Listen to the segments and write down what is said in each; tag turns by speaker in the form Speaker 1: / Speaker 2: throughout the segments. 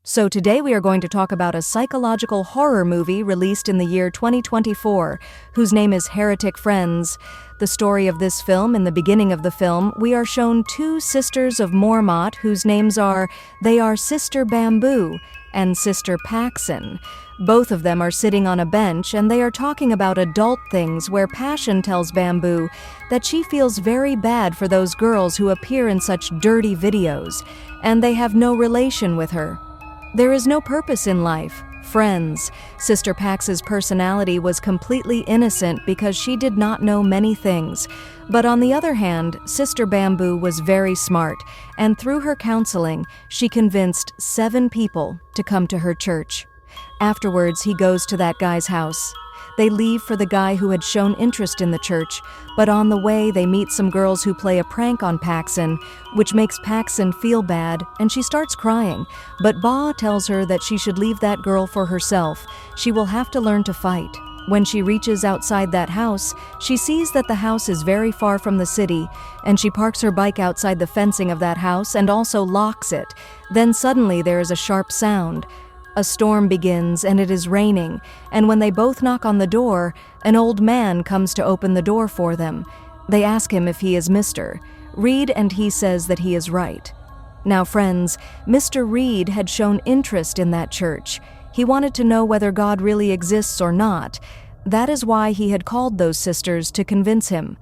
Speaker 1: So today we are going to talk about a psychological horror movie released in the year 2024, whose name is Heretic Friends. The story of this film, in the beginning of the film, we are shown two sisters of Mormont whose names are Sister Bamboo and Sister Paxson. Both of them are sitting on a bench and they are talking about adult things where Passion tells Bamboo that she feels very bad for those girls who appear in such dirty videos, and they have no relation with her. There is no purpose in life. Friends. Sister Pax's personality was completely innocent because she did not know many things. But on the other hand, Sister Bamboo was very smart, and through her counseling, she convinced 7 people to come to her church. Afterwards, he goes to that guy's house. They leave for the guy who had shown interest in the church, but on the way they meet some girls who play a prank on Paxson, which makes Paxson feel bad, and she starts crying. But Ba tells her that she should leave that girl for herself. She will have to learn to fight. When she reaches outside that house, she sees that the house is very far from the city, and she parks her bike outside the fencing of that house and also locks it. Then suddenly there is a sharp sound. A storm begins and it is raining, and when they both knock on the door, an old man comes to open the door for them. They ask him if he is Mr. Reed, and he says that he is right. Now friends, Mr. Reed had shown interest in that church. He wanted to know whether God really exists or not. That is why he had called those sisters to convince him.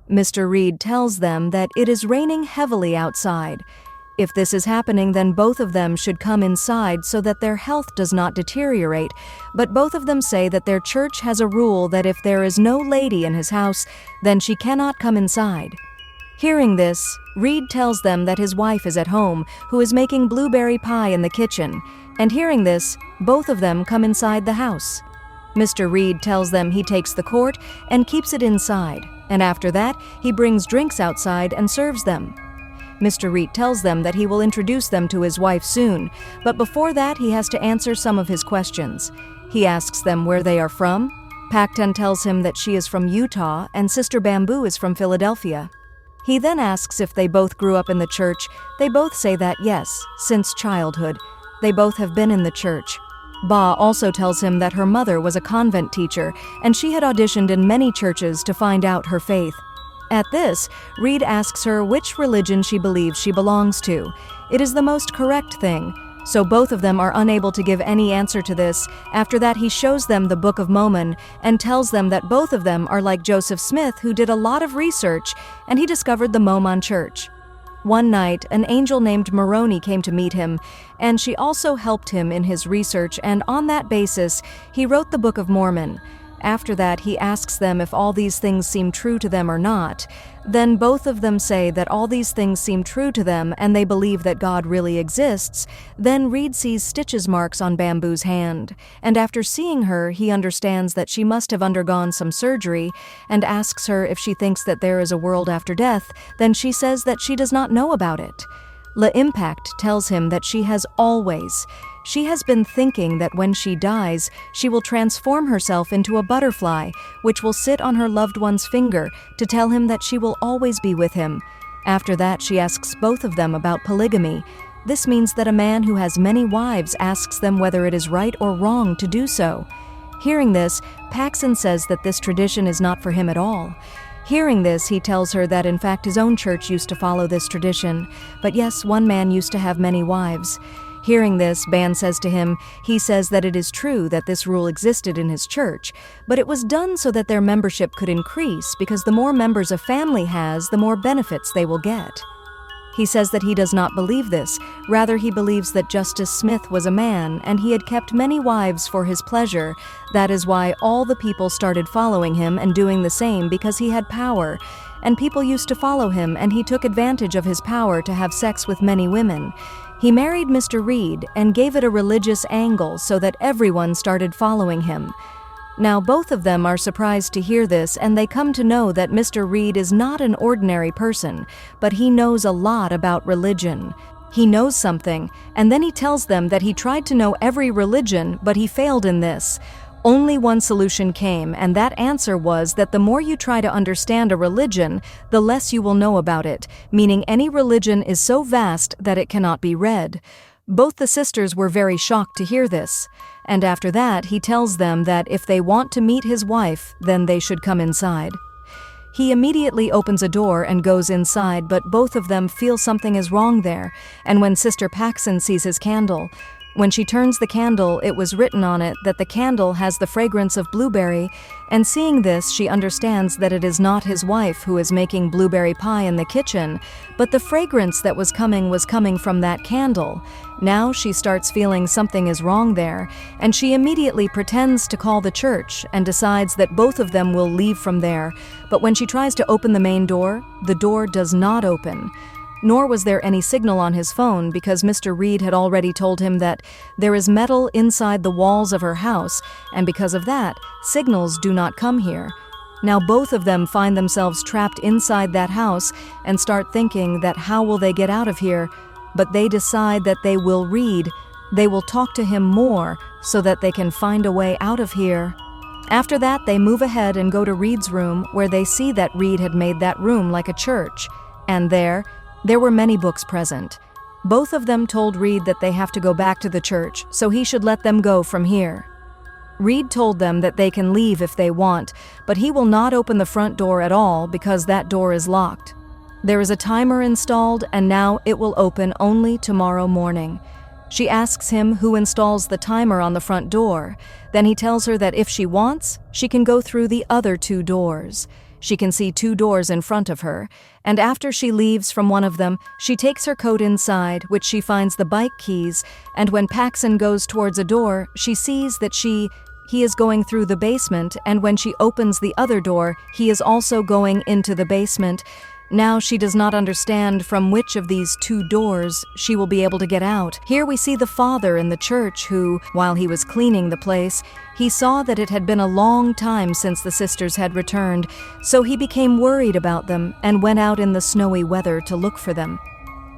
Speaker 1: Mr. Reed tells them that it is raining heavily outside. If this is happening, then both of them should come inside so that their health does not deteriorate, but both of them say that their church has a rule that if there is no lady in his house, then she cannot come inside. Hearing this, Reed tells them that his wife is at home, who is making blueberry pie in the kitchen, and hearing this, both of them come inside the house. Mr. Reed tells them he takes the quart and keeps it inside, and after that, he brings drinks outside and serves them. Mr. Reed tells them that he will introduce them to his wife soon, but before that he has to answer some of his questions. He asks them where they are from. Paxton tells him that she is from Utah and Sister Bamboo is from Philadelphia. He then asks if they both grew up in the church. They both say that yes, since childhood. They both have been in the church. Ba also tells him that her mother was a convent teacher and she had auditioned in many churches to find out her faith. At this, Reed asks her which religion she believes she belongs to. It is the most correct thing, so both of them are unable to give any answer to this. After that, he shows them the Book of Mormon and tells them that both of them are like Joseph Smith, who did a lot of research, and he discovered the Mormon church. One night, an angel named Moroni came to meet him, and she also helped him in his research, and on that basis, he wrote the Book of Mormon. After that, he asks them if all these things seem true to them or not. Then both of them say that all these things seem true to them and they believe that God really exists. Then Reed sees stitches marks on Bamboo's hand, and after seeing her, he understands that she must have undergone some surgery and asks her if she thinks that there is a world after death. Then she says that she does not know about it. La Impact tells him that she has always. She has been thinking that when she dies, she will transform herself into a butterfly, which will sit on her loved one's finger to tell him that she will always be with him. After that, she asks both of them about polygamy. This means that a man who has many wives asks them whether it is right or wrong to do so. Hearing this, Paxson says that this tradition is not for him at all. Hearing this, he tells her that in fact his own church used to follow this tradition, but yes, one man used to have many wives. Hearing this, Ban says to him, he says that it is true that this rule existed in his church, but it was done so that their membership could increase because the more members a family has, the more benefits they will get. He says that he does not believe this, rather he believes that Justice Smith was a man and he had kept many wives for his pleasure. That is why all the people started following him and doing the same because he had power, and people used to follow him and he took advantage of his power to have sex with many women. He married Mr. Reed and gave it a religious angle so that everyone started following him. Now both of them are surprised to hear this, and they come to know that Mr. Reed is not an ordinary person, but he knows a lot about religion. He knows something, and then he tells them that he tried to know every religion, but he failed in this. Only one solution came, and that answer was that the more you try to understand a religion, the less you will know about it, meaning any religion is so vast that it cannot be read. Both the sisters were very shocked to hear this, and after that he tells them that if they want to meet his wife, then they should come inside. He immediately opens a door and goes inside, but both of them feel something is wrong there, and when Sister Paxson sees his candle, when she turns the candle, it was written on it that the candle has the fragrance of blueberry, and seeing this, she understands that it is not his wife who is making blueberry pie in the kitchen, but the fragrance that was coming from that candle. Now she starts feeling something is wrong there, and she immediately pretends to call the church and decides that both of them will leave from there, but when she tries to open the main door, the door does not open. Nor was there any signal on his phone because Mr. Reed had already told him that there is metal inside the walls of her house, and because of that, signals do not come here. Now both of them find themselves trapped inside that house and start thinking that how will they get out of here, but they decide that they will read. They will talk to him more so that they can find a way out of here. After that, they move ahead and go to Reed's room, where they see that Reed had made that room like a church, and there were many books present. Both of them told Reed that they have to go back to the church, so he should let them go from here. Reed told them that they can leave if they want, but he will not open the front door at all because that door is locked. There is a timer installed, and now it will open only tomorrow morning. She asks him who installs the timer on the front door. Then he tells her that if she wants, she can go through the other 2 doors. She can see 2 doors in front of her, and after she leaves from one of them, she takes her coat inside, which she finds the bike keys, and when Paxson goes towards a door, she sees that he is going through the basement, and when she opens the other door, he is also going into the basement. Now she does not understand from which of these 2 doors she will be able to get out. Here we see the father in the church who, while he was cleaning the place, he saw that it had been a long time since the sisters had returned, so he became worried about them and went out in the snowy weather to look for them.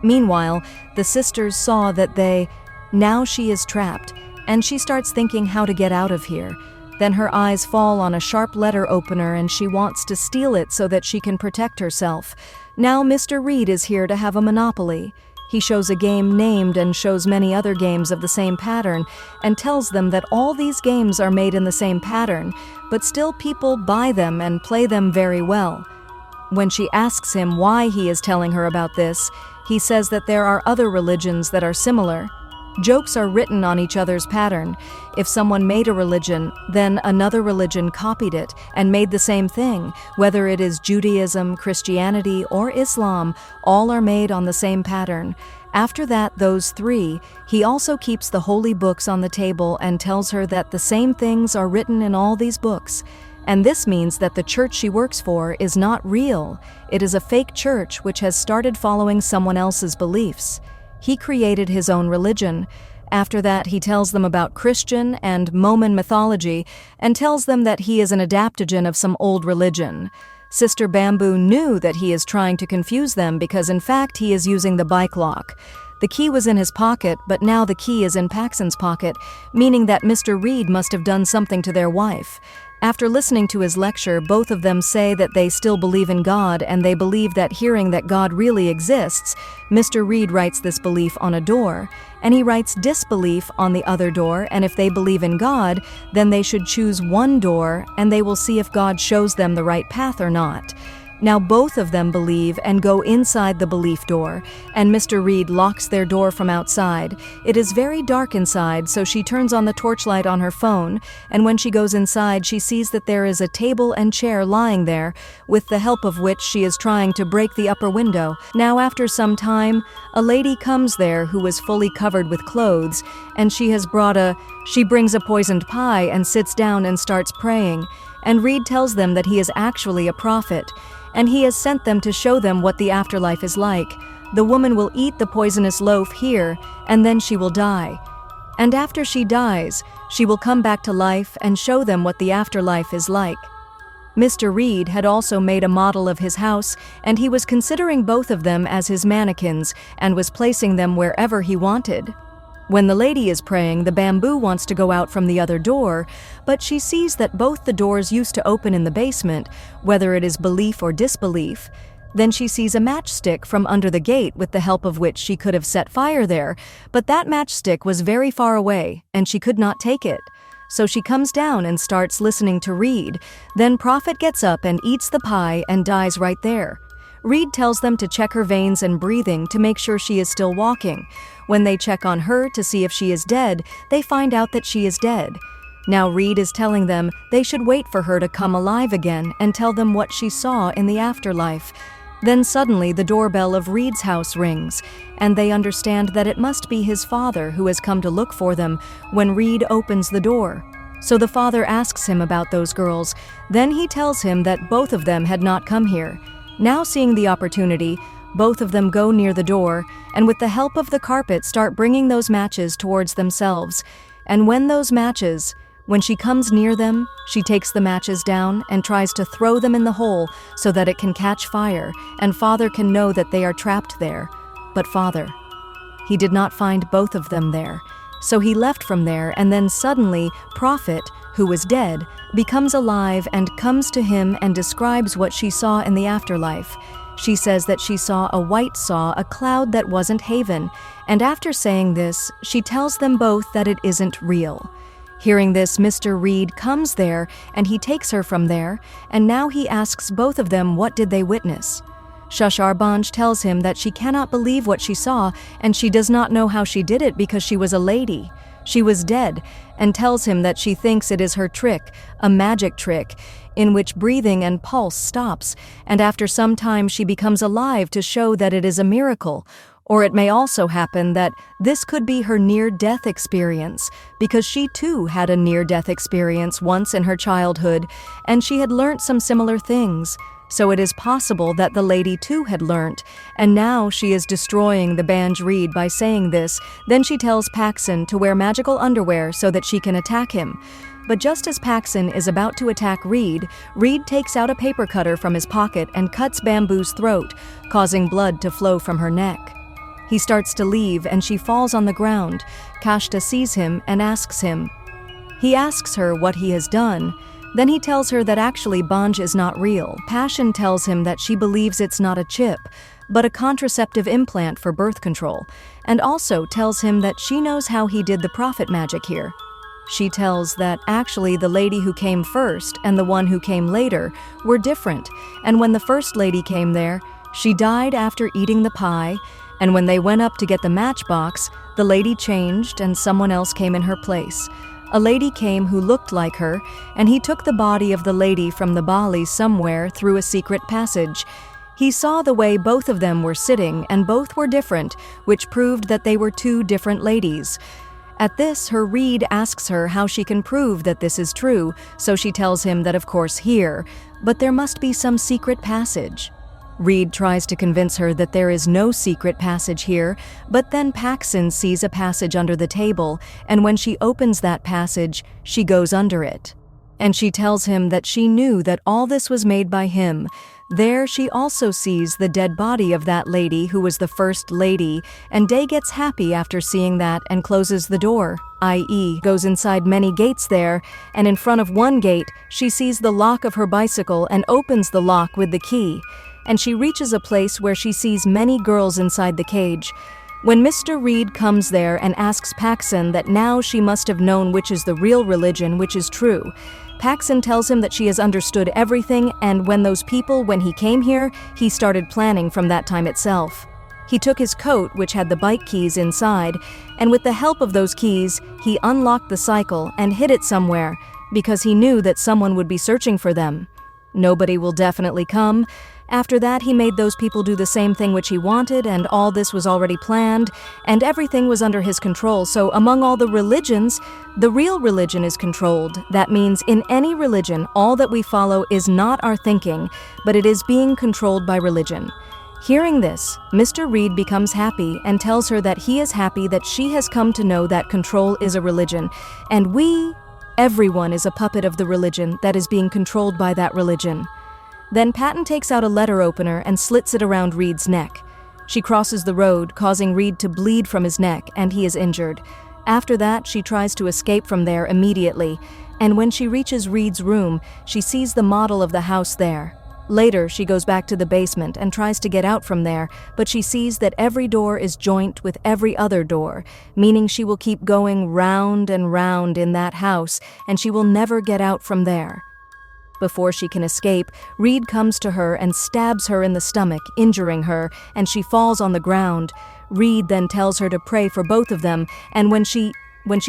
Speaker 1: Meanwhile, the sisters saw that now she is trapped, and she starts thinking how to get out of here. Then her eyes fall on a sharp letter opener and she wants to steal it so that she can protect herself. Now Mr. Reed is here to have a monopoly. He shows a game named and shows many other games of the same pattern and tells them that all these games are made in the same pattern, but still people buy them and play them very well. When she asks him why he is telling her about this, he says that there are other religions that are similar. Jokes are written on each other's pattern. If someone made a religion, then another religion copied it and made the same thing. Whether it is Judaism, Christianity, or Islam, all are made on the same pattern. After that, those 3, he also keeps the holy books on the table and tells her that the same things are written in all these books. And this means that the church she works for is not real. It is a fake church which has started following someone else's beliefs. He created his own religion. After that, he tells them about Christian and Mormon mythology and tells them that he is an adaptogen of some old religion. Sister Bamboo knew that he is trying to confuse them because in fact he is using the bike lock. The key was in his pocket, but now the key is in Paxson's pocket, meaning that Mr. Reed must have done something to their wife. After listening to his lecture, both of them say that they still believe in God and they believe that hearing that God really exists, Mr. Reed writes this belief on a door, and he writes disbelief on the other door, and if they believe in God, then they should choose one door and they will see if God shows them the right path or not. Now both of them believe and go inside the belief door, and Mr. Reed locks their door from outside. It is very dark inside, so she turns on the torchlight on her phone, and when she goes inside, she sees that there is a table and chair lying there, with the help of which she is trying to break the upper window. Now after some time, a lady comes there who is fully covered with clothes, and she brings a poisoned pie and sits down and starts praying. And Reed tells them that he is actually a prophet, and he has sent them to show them what the afterlife is like. The woman will eat the poisonous loaf here, and then she will die. And after she dies, she will come back to life and show them what the afterlife is like. Mr. Reed had also made a model of his house, and he was considering both of them as his mannequins and was placing them wherever he wanted. When the lady is praying, the bamboo wants to go out from the other door, but she sees that both the doors used to open in the basement, whether it is belief or disbelief. Then she sees a matchstick from under the gate with the help of which she could have set fire there, but that matchstick was very far away and she could not take it. So she comes down and starts listening to Reed. Then Prophet gets up and eats the pie and dies right there. Reed tells them to check her veins and breathing to make sure she is still walking. When they check on her to see if she is dead, they find out that she is dead. Now Reed is telling them they should wait for her to come alive again and tell them what she saw in the afterlife. Then suddenly the doorbell of Reed's house rings, and they understand that it must be his father who has come to look for them when Reed opens the door. So the father asks him about those girls. Then he tells him that both of them had not come here. Now seeing the opportunity, both of them go near the door, and with the help of the carpet start bringing those matches towards themselves. And when she comes near them, she takes the matches down and tries to throw them in the hole so that it can catch fire, and Father can know that they are trapped there. But Father, he did not find both of them there. So he left from there, and then suddenly Prophet, who was dead, becomes alive and comes to him and describes what she saw in the afterlife. She says that she saw a cloud that wasn't Haven, and after saying this, she tells them both that it isn't real. Hearing this, Mr. Reed comes there, and he takes her from there, and now he asks both of them what did they witness. Shasharbanj tells him that she cannot believe what she saw, and she does not know how she did it because she was a lady. She was dead, and tells him that she thinks it is her trick, a magic trick, in which breathing and pulse stops, and after some time she becomes alive to show that it is a miracle. Or it may also happen that this could be her near-death experience, because she too had a near-death experience once in her childhood, and she had learnt some similar things. So it is possible that the lady too had learnt, and now she is destroying the Banj Reed by saying this. Then she tells Paxson to wear magical underwear so that she can attack him. But just as Paxson is about to attack Reed, Reed takes out a paper cutter from his pocket and cuts Bamboo's throat, causing blood to flow from her neck. He starts to leave and she falls on the ground. Kashta sees him and asks him. He asks her what he has done. Then he tells her that actually Banj is not real. Passion tells him that she believes it's not a chip, but a contraceptive implant for birth control, and also tells him that she knows how he did the prophet magic here. She tells that actually the lady who came first and the one who came later were different, and when the first lady came there, she died after eating the pie, and when they went up to get the matchbox, the lady changed and someone else came in her place. A lady came who looked like her, and he took the body of the lady from the Bali somewhere through a secret passage. He saw the way both of them were sitting, and both were different, which proved that they were two different ladies. At this, her Reed asks her how she can prove that this is true, so she tells him that of course here, but there must be some secret passage. Reed tries to convince her that there is no secret passage here, but then Paxson sees a passage under the table, and when she opens that passage, she goes under it. And she tells him that she knew that all this was made by him. There she also sees the dead body of that lady who was the first lady, and Day gets happy after seeing that and closes the door, i.e. goes inside many gates there, and in front of one gate, she sees the lock of her bicycle and opens the lock with the key. And she reaches a place where she sees many girls inside the cage. When Mr. Reed comes there and asks Paxson that now she must have known which is the real religion, which is true, Paxson tells him that she has understood everything, and when he came here, he started planning from that time itself. He took his coat, which had the bike keys inside, and with the help of those keys, he unlocked the cycle and hid it somewhere, because he knew that someone would be searching for them. Nobody will definitely come. After that, he made those people do the same thing which he wanted, and all this was already planned, and everything was under his control. So among all the religions, the real religion is controlled. That means in any religion, all that we follow is not our thinking, but it is being controlled by religion. Hearing this, Mr. Reed becomes happy and tells her that he is happy that she has come to know that control is a religion, and everyone is a puppet of the religion that is being controlled by that religion. Then Patton takes out a letter opener and slits it around Reed's neck. She crosses the road, causing Reed to bleed from his neck, and he is injured. After that, she tries to escape from there immediately, and when she reaches Reed's room, she sees the model of the house there. Later, she goes back to the basement and tries to get out from there, but she sees that every door is joint with every other door, meaning she will keep going round and round in that house, and she will never get out from there. Before she can escape, Reed comes to her and stabs her in the stomach, injuring her, and she falls on the ground. Reed then tells her to pray for both of them, and when she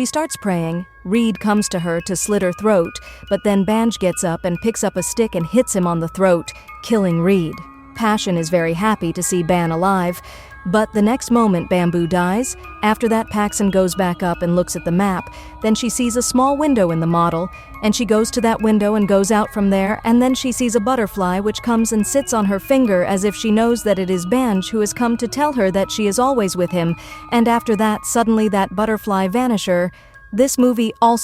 Speaker 1: starts praying, Reed comes to her to slit her throat, but then Banj gets up and picks up a stick and hits him on the throat, killing Reed. Passion is very happy to see Ban alive, but the next moment Bamboo dies. After that, Paxson goes back up and looks at the map. Then she sees a small window in the model, and she goes to that window and goes out from there, and then she sees a butterfly which comes and sits on her finger as if she knows that it is Banj who has come to tell her that she is always with him, and after that, suddenly that butterfly vanishes. This movie also